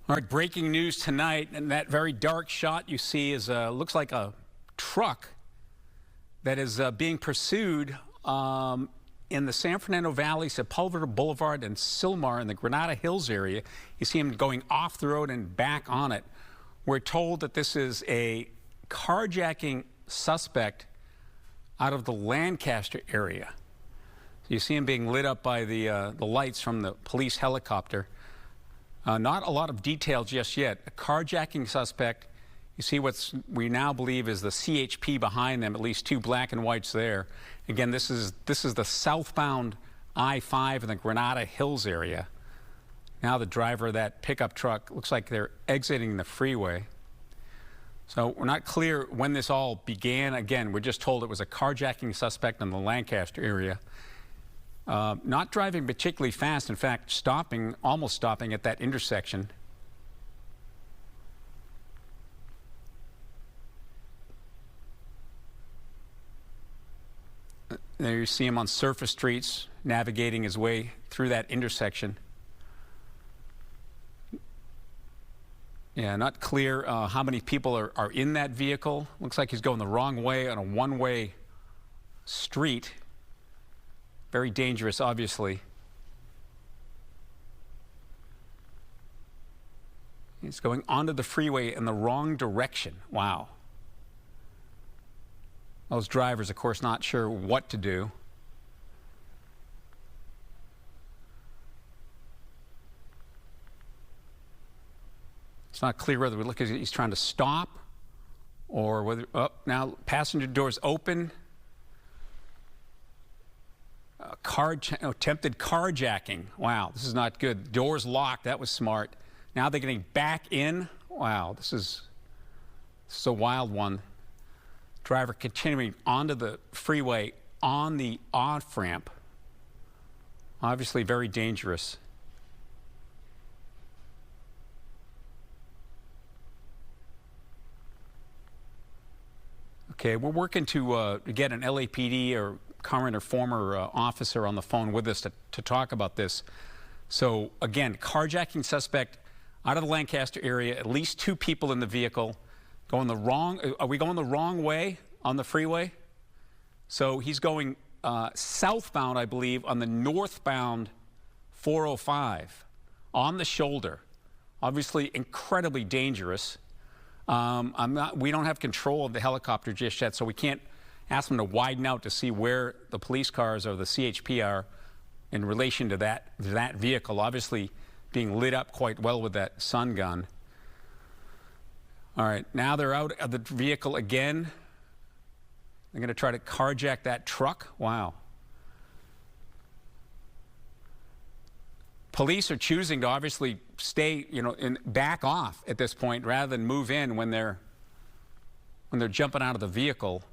All right, breaking news tonight, and that very dark shot you see is looks like a truck that is being pursued in the San Fernando Valley, Sepulveda Boulevard, and Sylmar in the Granada Hills area. You see him going off the road and back on it. We're told that this is a carjacking suspect out of the Lancaster area. So you see him being lit up by the lights from the police helicopter. Not a lot of detail just yet. A carjacking suspect. You see what we now believe is the CHP behind them, at least two black and whites there. Again, this is the southbound I-5 in the Granada Hills area. Now the driver of that pickup truck looks like they're exiting the freeway. So we're not clear when this all began. Again, we're just told it was a carjacking suspect in the Lancaster area. Not driving particularly fast, in fact, almost stopping at that intersection. There you see him on surface streets, navigating his way through that intersection. Yeah, not clear how many people are in that vehicle. Looks like he's going the wrong way on a one-way street. Very dangerous, obviously. He's going onto the freeway in the wrong direction. Wow. Those drivers, of course, not sure what to do. It's not clear whether we look at he's trying to stop or whether, now passenger doors open. Attempted carjacking. Wow, this is not good. Doors locked. That was smart. Now they're getting back in. Wow, this is a wild one. Driver continuing onto the freeway on the off-ramp. Obviously very dangerous. Okay, we're working to get an LAPD or current or former officer on the phone with us to talk about this. So again, carjacking suspect out of the Lancaster area, at least two people in the vehicle. Are we going the wrong way on the freeway? So he's going southbound, I believe, on the northbound 405 on the shoulder. Obviously incredibly dangerous. We don't have control of the helicopter just yet, so we can't ask them to widen out to see where the police cars or the CHP are in relation to that vehicle, obviously being lit up quite well with that sun gun. All right, now they're out of the vehicle again. They're going to try to carjack that truck. Wow. Police are choosing to obviously stay, and back off at this point rather than move in when they're jumping out of the vehicle.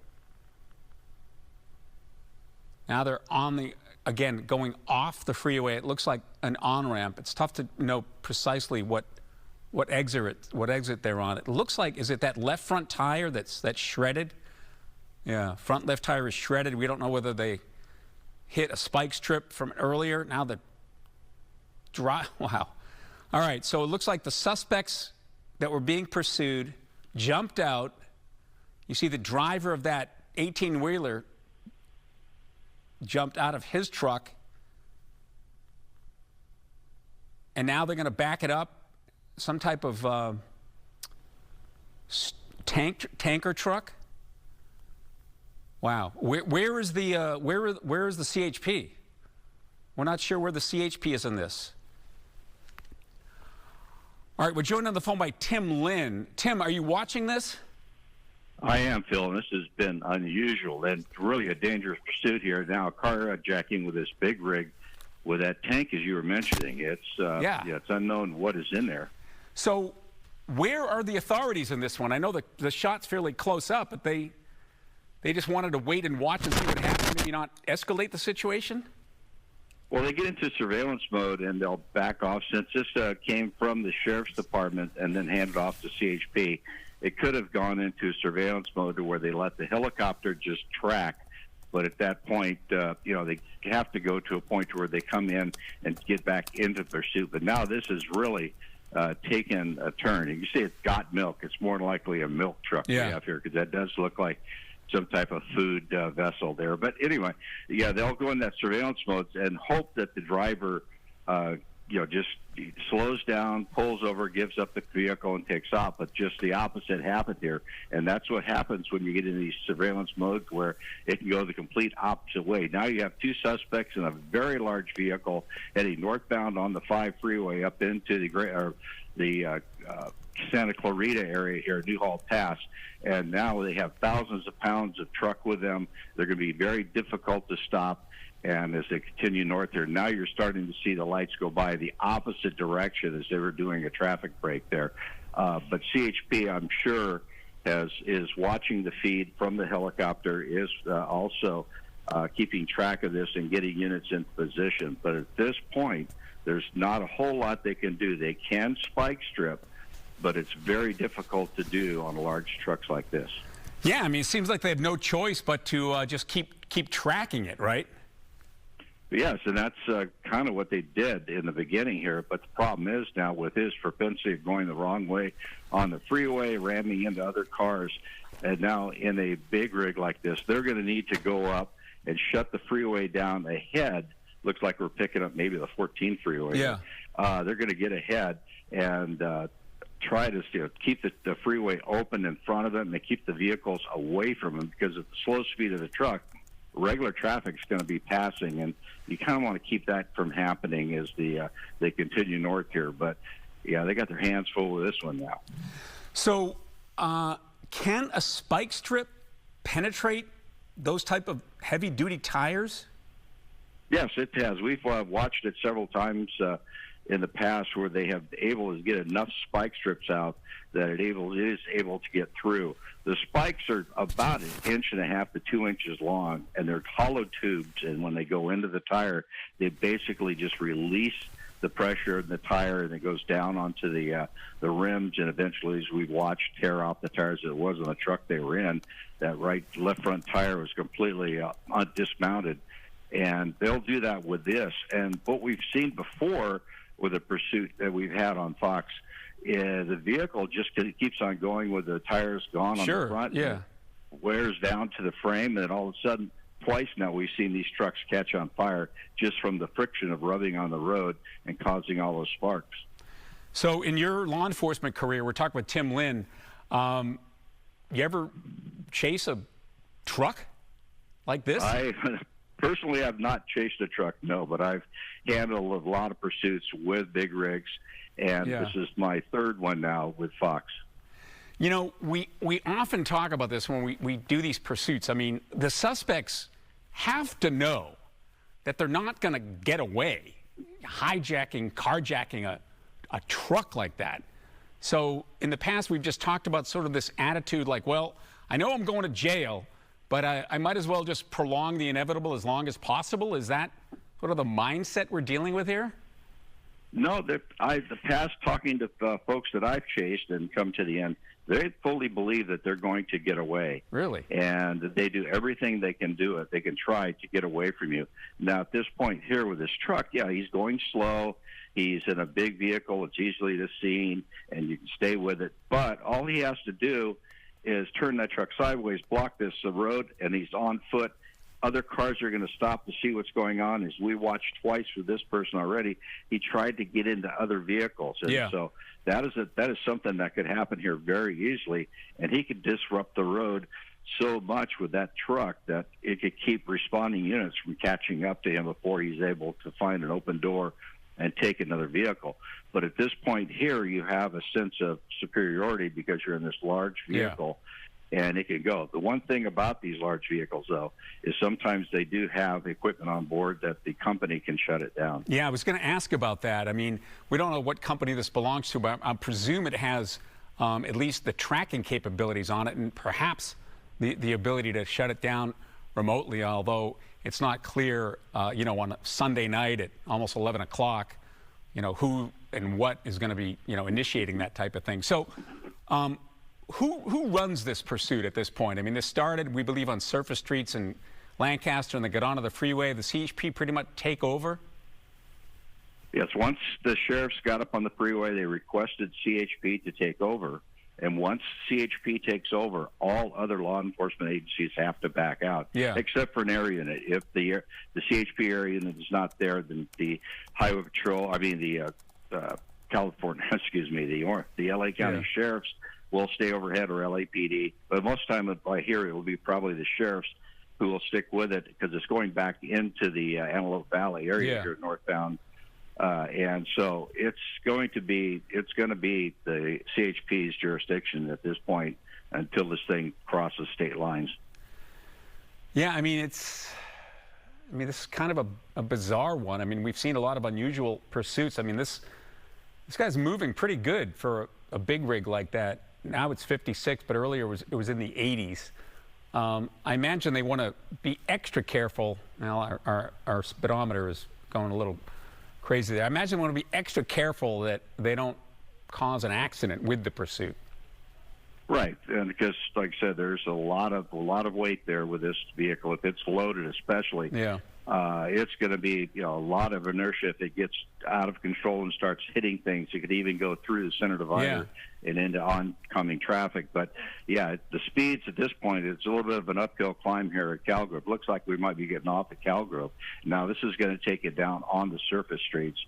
Now they're again, going off the freeway. It looks like an on-ramp. It's tough to know precisely what exit they're on. It looks like, is it that left front tire that's shredded? Yeah, front left tire is shredded. We don't know whether they hit a spike strip from earlier. Now the wow. All right, so it looks like the suspects that were being pursued jumped out. You see the driver of that 18-wheeler jumped out of his truck, and now they're going to back it up. Some type of tanker truck. Wow, where is the CHP? We're not sure where the CHP is in this. All right, we're joined on the phone by Tim Lynn. Tim, are you watching this? I am, Phil, and this has been unusual and really a dangerous pursuit here. Now, carjacking with this big rig with that tank, as you were mentioning. It's unknown what is in there. So where are the authorities in this one? I know the shot's fairly close up, but they just wanted to wait and watch and see what happens, maybe not escalate the situation? Well, they get into surveillance mode, and they'll back off. Since this came from the Sheriff's Department and then handed off to CHP, it could have gone into surveillance mode to where they let the helicopter just track. But at that point, they have to go to a point where they come in and get back into pursuit. But now this is really taken a turn. You can see it's got milk. It's more than likely a milk truck we have here, because that does look like some type of food vessel there. But anyway, yeah, they'll go in that surveillance mode and hope that the driver, just slows down, pulls over, gives up the vehicle, and takes off. But just the opposite happened here, and that's what happens when you get into these surveillance modes, where it can go the complete opposite way. Now you have two suspects in a very large vehicle heading northbound on the 5 freeway up into the Santa Clarita area here, Newhall Pass, and now they have thousands of pounds of truck with them. They're going to be very difficult to stop. And as they continue north here, now you're starting to see the lights go by the opposite direction as they were doing a traffic break there. But CHP, I'm sure, is watching the feed from the helicopter, is also keeping track of this and getting units into position. But at this point, there's not a whole lot they can do. They can spike strip, but it's very difficult to do on large trucks like this. Yeah, I mean, it seems like they have no choice but to just keep tracking it, right? Yes, and that's kind of what they did in the beginning here. But the problem is now, with his propensity of going the wrong way on the freeway, ramming into other cars, and now in a big rig like this, they're going to need to go up and shut the freeway down ahead. Looks like we're picking up maybe the 14 freeway. Yeah. They're going to get ahead and try to keep the freeway open in front of them, and they keep the vehicles away from them, because at the slow speed of the truck, regular traffic is going to be passing, and you kind of want to keep that from happening as they continue north here. But yeah, they got their hands full with this one now. So can a spike strip penetrate those type of heavy-duty tires? Yes, it has. We've watched it several times in the past, where they have able to get enough spike strips out that it is able to get through. The spikes are about 1.5 to 2 inches long, and they're hollow tubes, and when they go into the tire, they basically just release the pressure in the tire, and it goes down onto the rims, and eventually, as we've watched, tear off the tires. It was on the truck they were in. That left front tire was completely dismounted, and they'll do that with this. And what we've seen before with a pursuit that we've had on Fox, the vehicle just keeps on going with the tires gone on the front. Yeah. Wears down to the frame, and then all of a sudden, twice now we've seen these trucks catch on fire just from the friction of rubbing on the road and causing all those sparks. So in your law enforcement career, we're talking with Tim Lynn, you ever chase a truck like this? I personally have not chased a truck, no, but I've handled a lot of pursuits with big rigs, and this is my third one now with Fox. You know, we often talk about this when we do these pursuits. I mean, the suspects have to know that they're not going to get away hijacking, carjacking a truck like that. So in the past, we've just talked about sort of this attitude like, well, I know I'm going to jail, but I might as well just prolong the inevitable as long as possible. Is that sort of the mindset we're dealing with here? No, the past talking to folks that I've chased and come to the end, they fully believe that they're going to get away. Really? And they do everything they can do it. They can try to get away from you. Now, at this point here with this truck, yeah, he's going slow. He's in a big vehicle. It's easily seen, and you can stay with it. But all he has to do is turn that truck sideways, block this road, and he's on foot. Other cars are going to stop to see what's going on. As we watched twice with this person already, he tried to get into other vehicles. And so that is something that could happen here very easily, and he could disrupt the road so much with that truck that it could keep responding units from catching up to him before he's able to find an open door and take another vehicle. But at this point here, you have a sense of superiority because you're in this large vehicle, and it can go. The one thing about these large vehicles, though, is sometimes they do have equipment on board that the company can shut it down. Yeah, I was going to ask about that. I mean, we don't know what company this belongs to, but I presume it has at least the tracking capabilities on it, and perhaps the ability to shut it down remotely, although it's not clear, you know, on a Sunday night at almost 11 o'clock, you know, who and what is going to be, you know, initiating that type of thing. So who runs this pursuit at this point? I mean, this started, we believe, on surface streets in Lancaster, and they get onto the freeway. The CHP pretty much take over? Yes, once the sheriffs got up on the freeway, they requested CHP to take over. And once CHP takes over, all other law enforcement agencies have to back out, except for an area unit. If the CHP area unit is not there, then the Highway Patrol, the California, the LA County Sheriffs will stay overhead, or LAPD. But most of the time, I hear it will be probably the sheriffs who will stick with it, because it's going back into the Antelope Valley area here northbound. And so it's going to be the CHP's jurisdiction at this point until this thing crosses state lines. Yeah, this is kind of a bizarre one. I mean, we've seen a lot of unusual pursuits. I mean, this guy's moving pretty good for a big rig like that. Now it's 56, but earlier it was in the 80s. I imagine they want to be extra careful. Now our speedometer is going a little crazy there. I imagine they want to be extra careful that they don't cause an accident with the pursuit. Right, and because, like I said, there's a lot of weight there with this vehicle. If it's loaded, especially, it's going to be a lot of inertia. If it gets out of control and starts hitting things, it could even go through the center divider and into oncoming traffic. But the speeds at this point, it's a little bit of an uphill climb here at Calgrove. Looks like we might be getting off at Calgrove. Now this is going to take it down on the surface streets,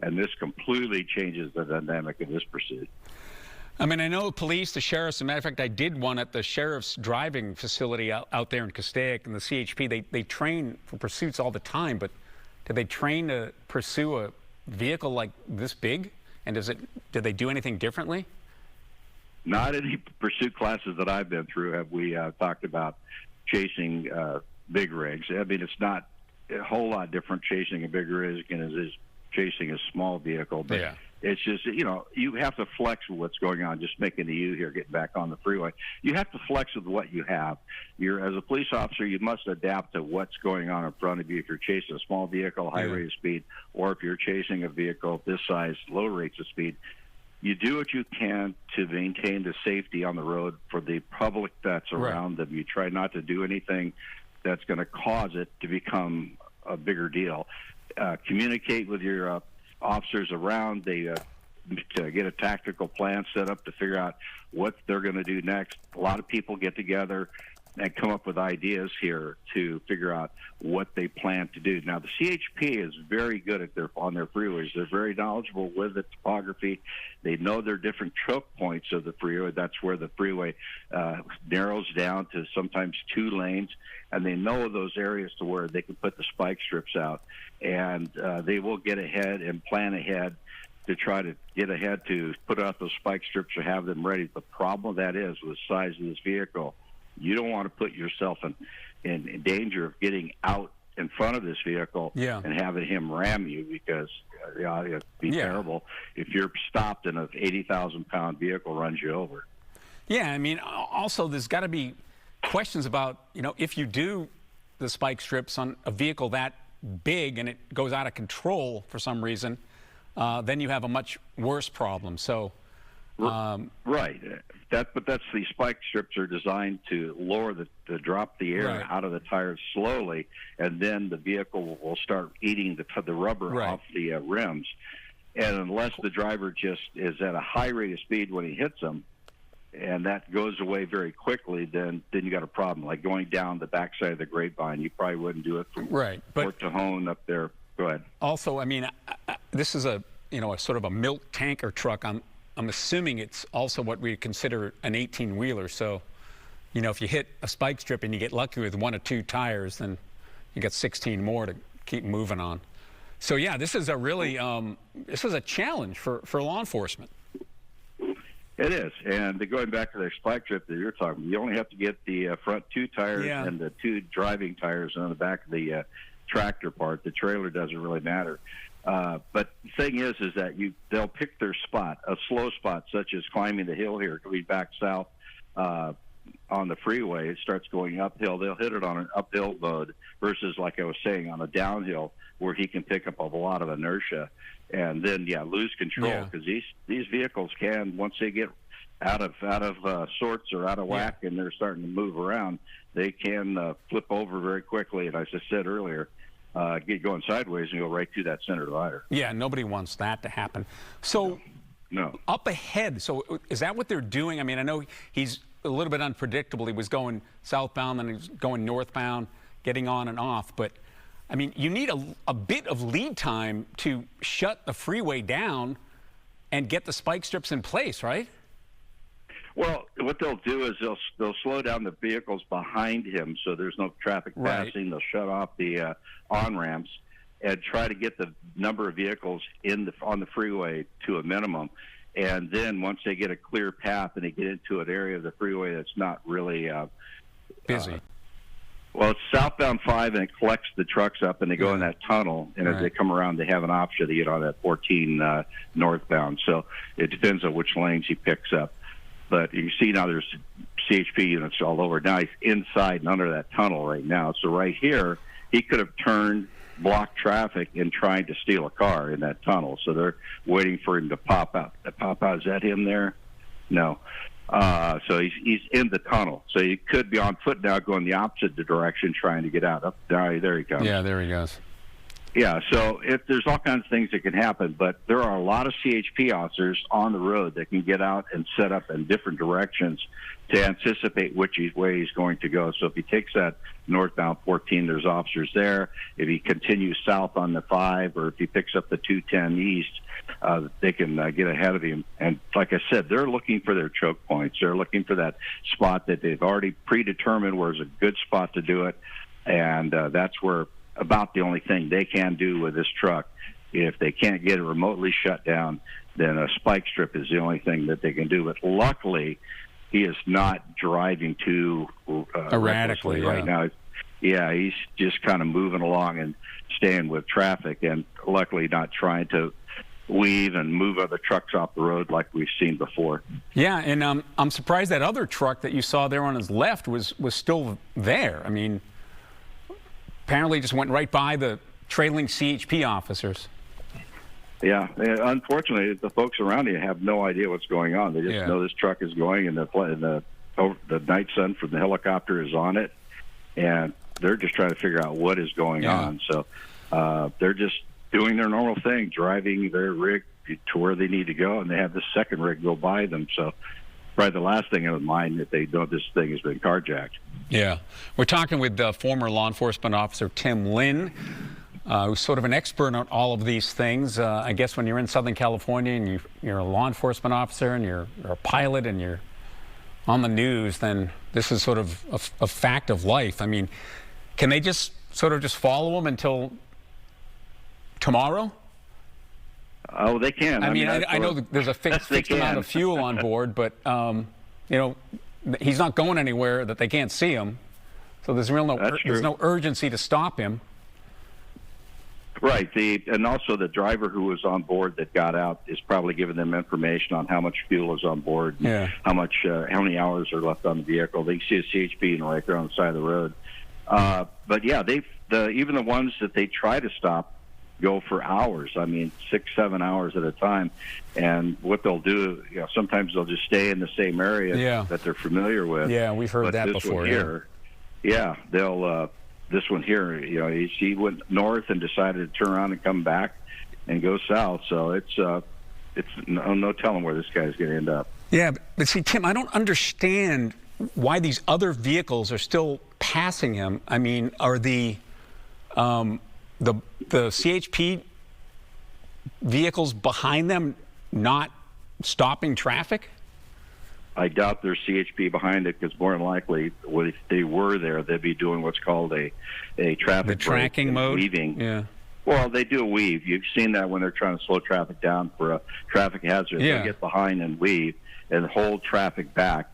and this completely changes the dynamic of this pursuit. I mean, I know police, the sheriffs, as a matter of fact, I did one at the sheriff's driving facility out there in Castaic, and the CHP, they train for pursuits all the time, but do they train to pursue a vehicle like this big? And do they do anything differently? Not any pursuit classes that I've been through have we talked about chasing big rigs. I mean, it's not a whole lot different chasing a big rig as it is chasing a small vehicle. But it's just, you have to flex with what's going on. Just making the U here, getting back on the freeway. You have to flex with what you have. As a police officer, you must adapt to what's going on in front of you. If you're chasing a small vehicle, high rate of speed, or if you're chasing a vehicle of this size, low rates of speed, you do what you can to maintain the safety on the road for the public that's around them. You try not to do anything that's going to cause it to become a bigger deal. Communicate with your officers around. They to get a tactical plan set up to figure out what they're going to do next. A lot of people get together and come up with ideas here to figure out what they plan to do. Now, the CHP is very good on their freeways. They're very knowledgeable with the topography. They know their different choke points of the freeway. That's where the freeway narrows down to sometimes 2 lanes, and they know those areas to where they can put the spike strips out, and they will get ahead and plan ahead to try to get ahead to put out those spike strips or have them ready. The problem with that is, with the size of this vehicle, you don't want to put yourself in danger of getting out in front of this vehicle and having him ram you, because it'd be terrible if you're stopped and an 80,000-pound vehicle runs you over. Yeah, I mean, also there's got to be questions about, if you do the spike strips on a vehicle that big and it goes out of control for some reason, then you have a much worse problem. So, right. But that's the spike strips are designed to lower to drop the air out of the tires slowly, and then the vehicle will start eating the rubber off the rims. And unless the driver just is at a high rate of speed when he hits them, and that goes away very quickly, then you got a problem. Like going down the backside of the Grapevine, you probably wouldn't do it from Port to Hone up there. Go ahead. Also, I mean, this is a sort of a milk tanker truck. I'm assuming it's also what we consider an 18-wheeler. So, if you hit a spike strip and you get lucky with 1 or 2 tires, then you got 16 more to keep moving on. So, yeah, this is a really this is a challenge for law enforcement. It is. And going back to the spike strip that you're talking about, you only have to get the front 2 tires and the 2 driving tires on the back of the tractor part. The trailer doesn't really matter. But the thing is that they'll pick their spot, a slow spot, such as climbing the hill here, going back south on the freeway. It starts going uphill. They'll hit it on an uphill mode versus, like I was saying, on a downhill where he can pick up a lot of inertia and then lose control, because these vehicles can, once they get out of sorts or out of whack and they're starting to move around, they can flip over very quickly. And as I said earlier, get going sideways and go right through that center divider. Yeah, nobody wants that to happen. So No. up ahead, so is that what they're doing? I mean, I know he's a little bit unpredictable. He was going southbound, then he was going northbound, getting on and off. But, I mean, you need a bit of lead time to shut the freeway down and get the spike strips in place, right? Well, what they'll do is they'll slow down the vehicles behind him so there's no traffic passing. They'll shut off the on-ramps and try to get the number of vehicles on the freeway to a minimum. And then once they get a clear path and they get into an area of the freeway that's not really busy. Well, it's southbound 5, and it collects the trucks up, and they go in that tunnel. And as they come around, they have an option to get on that 14 northbound. So it depends on which lanes he picks up. But you can see now there's CHP units all over. Now he's inside and under that tunnel right now. So right here, he could have turned, blocked traffic, and tried to steal a car in that tunnel. So they're waiting for him to pop out. Is that him there? No. So he's in the tunnel. So he could be on foot now going the opposite direction trying to get out. Up there he comes. Yeah, there he goes. Yeah, so there's all kinds of things that can happen, but there are a lot of CHP officers on the road that can get out and set up in different directions to anticipate which way he's going to go. So if he takes that northbound 14, there's officers there. If he continues south on the 5, or if he picks up the 210 east, they can get ahead of him. And like I said, they're looking for their choke points. They're looking for that spot that they've already predetermined where is a good spot to do it, and that's where about the only thing they can do with this truck. If they can't get it remotely shut down, then a spike strip is the only thing that they can do. But luckily, he is not driving too erratically right now. Yeah, he's just kind of moving along and staying with traffic, and luckily not trying to weave and move other trucks off the road like we've seen before. Yeah, and I'm surprised that other truck that you saw there on his left was still there. I mean, apparently just went right by the trailing CHP officers. Yeah, unfortunately, the folks around here have no idea what's going on. They just know this truck is going, and the night sun from the helicopter is on it, and they're just trying to figure out what is going on. So they're just doing their normal thing, driving their rig to where they need to go, and they have this second rig go by them. So probably the last thing in mind that they know this thing has been carjacked. Yeah. We're talking with former law enforcement officer Tim Lynn, who's sort of an expert on all of these things. I guess when you're in Southern California and you're a law enforcement officer and you're a pilot and you're on the news, then this is sort of a fact of life. I mean, can they just sort of just follow them until tomorrow? Oh, they can. I mean, I know there's a fixed amount of fuel on board, but, you know, he's not going anywhere that they can't see him. So there's no urgency to stop him. Right. And also the driver who was on board that got out is probably giving them information on how much fuel is on board, how many hours are left on the vehicle. They see a CHP right there on the side of the road. But yeah, even the ones that they try to stop go for hours. I mean, 6-7 hours at a time. And what they'll do, sometimes they'll just stay in the same area that they're familiar with. Yeah, we've heard that before. They'll. This one here, he went north and decided to turn around and come back and go south. So it's no telling where this guy's going to end up. Yeah, but see, Tim, I don't understand why these other vehicles are still passing him. I mean, are the CHP vehicles behind them not stopping traffic? I doubt there's CHP behind it, because more than likely, if they were there, they'd be doing what's called a traffic tracking mode. Weaving. Yeah. Well, they do a weave. You've seen that when they're trying to slow traffic down for a traffic hazard. Yeah. They get behind and weave and hold traffic back.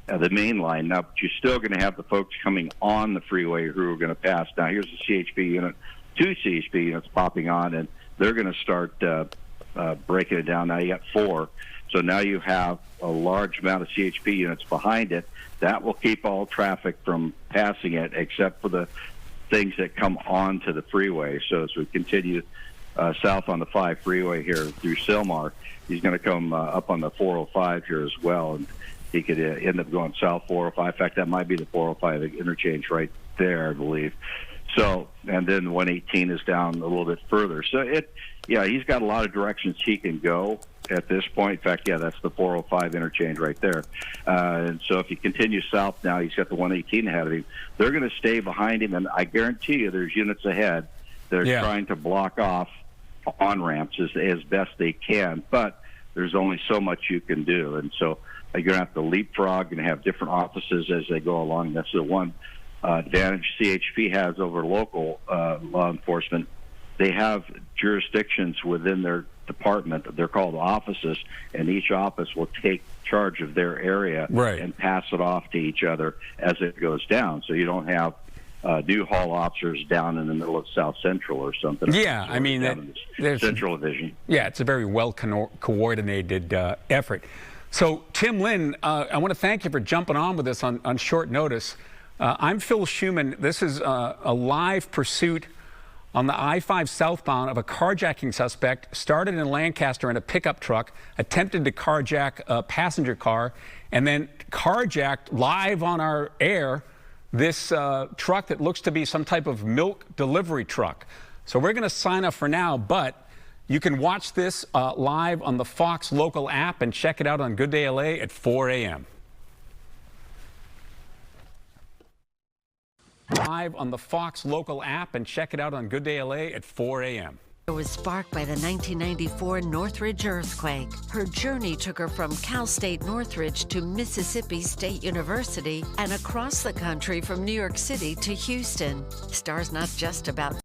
The main line. Now, but you're still going to have the folks coming on the freeway who are going to pass. Now, here's a CHP unit, 2 CHP units popping on, and they're going to start breaking it down. Now you got 4. So now you have a large amount of CHP units behind it. That will keep all traffic from passing it, except for the things that come onto the freeway. So as we continue south on the 5 freeway here through Sylmar, he's going to come up on the 405 here as well, and he could end up going south 405. In fact, that might be the 405 interchange right there, I believe. So, and then 118 is down a little bit further. So he's got a lot of directions he can go at this point. In fact, that's the 405 interchange right there. And so if he continues south now, he's got the 118 ahead of him. They're going to stay behind him, and I guarantee you there's units ahead that are trying to block off on-ramps as best they can. But there's only so much you can do. And so you're going to have to leapfrog and have different offices as they go along. That's the one advantage CHP has over local law enforcement. They have jurisdictions within their department. They're called offices, and each office will take charge of their area and pass it off to each other as it goes down. So you don't have new hall officers down in the middle of South Central or something. Yeah, I mean, there's Central Division. Yeah, it's a very well coordinated effort. So, Tim Lynn, I want to thank you for jumping on with us on short notice. I'm Phil Schuman. This is a live pursuit on the I-5 southbound of a carjacking suspect, started in Lancaster in a pickup truck, attempted to carjack a passenger car, and then carjacked live on our air this truck that looks to be some type of milk delivery truck. So we're going to sign up for now, but you can watch this live on the Fox local app and check it out on Good Day LA at 4 a.m. Live on the Fox local app and check it out on Good Day LA at 4 a.m. It was sparked by the 1994 Northridge earthquake. Her journey took her from Cal State Northridge to Mississippi State University and across the country from New York City to Houston. Star's not just about